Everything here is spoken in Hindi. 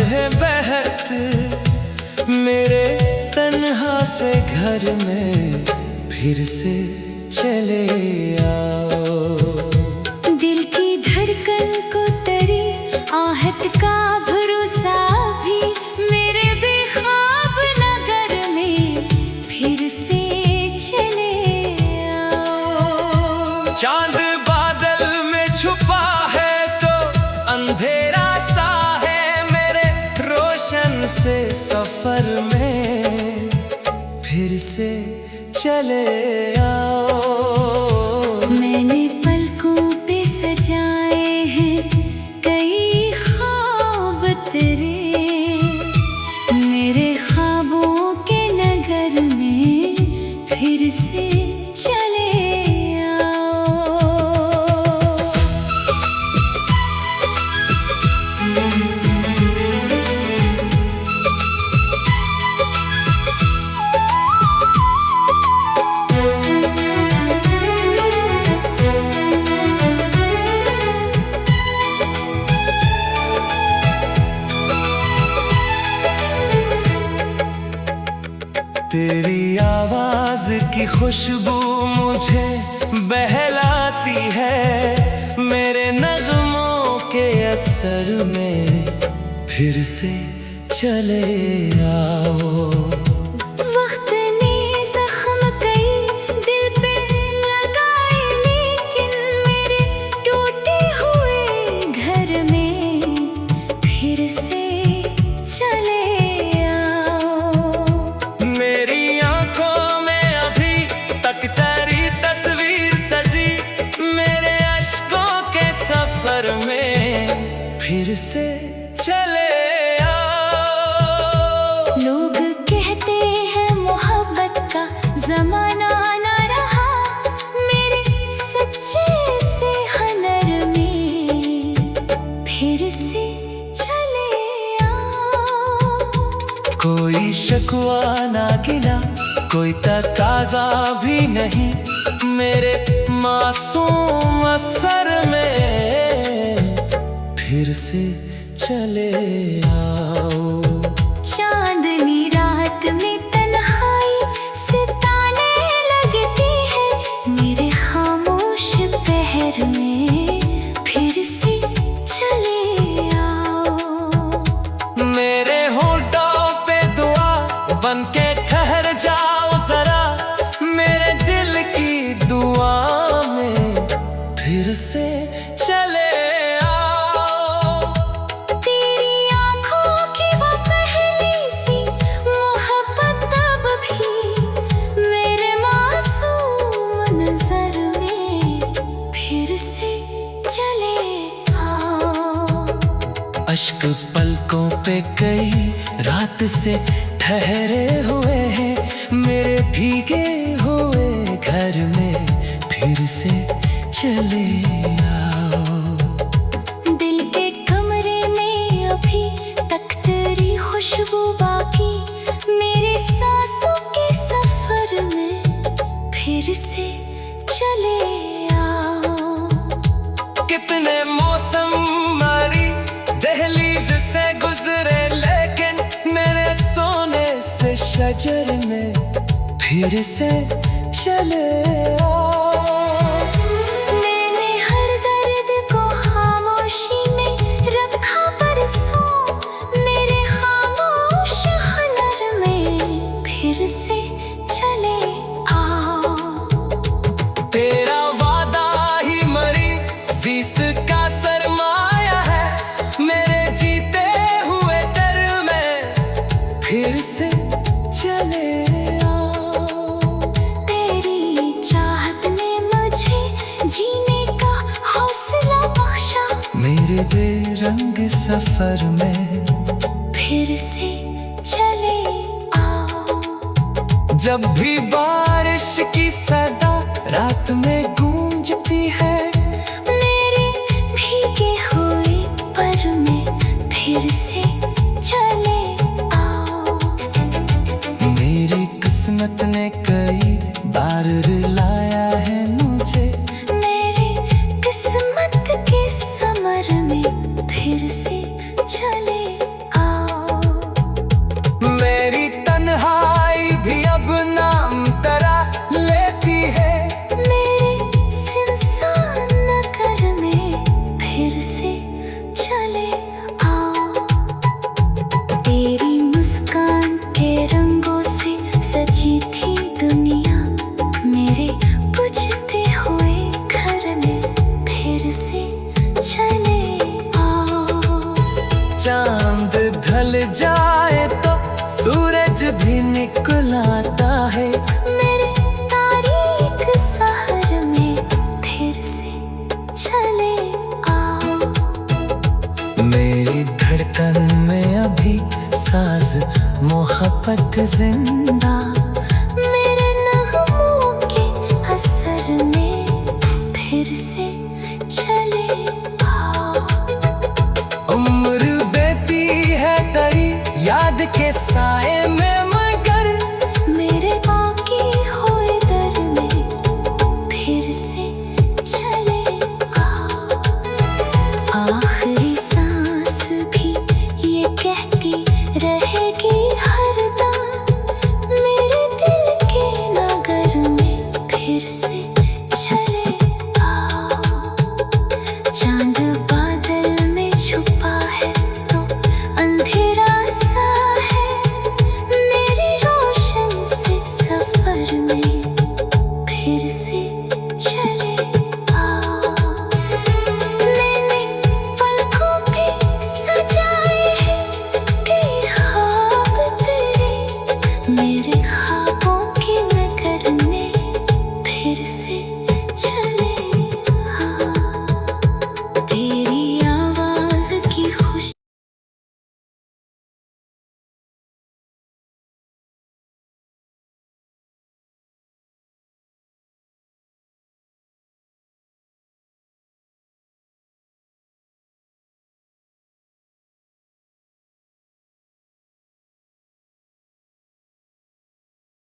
है बहत मेरे तन्हा से घर में, फिर से चले आओ। दिल की धड़कन को तेरी आहट का भरोसा भी, मेरे बेख्वाब नगर में फिर से चले आओ। चांद बादल में छुपा है तो अंधेरा सा है मेरे रोशन से सफर में, फिर से चले आओ। मैंने पलकों पे सजाए हैं कई ख्वाब तेरे, मेरे ख्वाबों के नगर में फिर से चले आओ। तेरी आवाज की खुशबू मुझे बहलाती है, मेरे नगमों के असर में फिर से चले आओ। वक्त ने जख्म कई दिल पे लगाए, लेकिन मेरे टूटे हुए घर में फिर से चले आओ। मेरी आंखों में अभी तक तेरी तस्वीर सजी, मेरे अश्कों के सफर में फिर से चले आओ। लोग कहते हैं मोहब्बत का जमाना ना रहा, मेरे सच्चे से हनर में फिर से चले आओ। कोई शिकवा ना गिला, कोई तकाजा भी नहीं, मेरे मासूम असर में फिर से चले आओ। चांदनी रात में तन्हाई से ताने लगती है, मेरे खामोश पहर में फिर से चले आओ। मेरे होठों पे दुआ बन के ठहर जाओ जरा, मेरे दिल की दुआ में फिर से चले आओ। तेरी आँखों की वो पहली सी मोहब्बत अब भी मेरे मासूम नजर में फिर से चले आओ। अश्क पलकों पे कई रात से ठहरे हुए हैं, मेरे भीगे हुए घर में फिर से चले आओ। दिल के कमरे में अभी तक तेरी खुशबू बाकी, मेरे सांसों के सफर में फिर से चले आओ। कितने मौसम मारी दहलीज से गुजरे, लेकिन मेरे सोने से शजर में फिर से चले आओ। मैंने हर दर्द को खामोशी में रखा परसों, मेरे खामोश हनर में फिर से चले आओ। तेरा वादा ही मरी ज़िस्त का सरमाया है, मेरे जीते हुए दर में फिर से चले आओ। तेरी चाहत ने मुझे जीने का हौसला बख्शा, मेरे बेरंग सफर में फिर से चले आओ। जब भी बारिश की सदा रात में गूंजती है, मेरे भीगे हुए पर में फिर से चले आओ। मेरी किस्मत ने कई बार रुलाया है मुझे, मेरे किस्मत के समर में फिर से चले आओ। चांद ढल जाए तो सूरज भी निकल आता है। मेरे तारीख शहर में फिर से चले आओ। मेरी धड़कन में अभी साज मोहब्बत जिंदा, मेरे नगमों के असर में फिर से चले आओ। उम्र बेती है तेरी याद के साए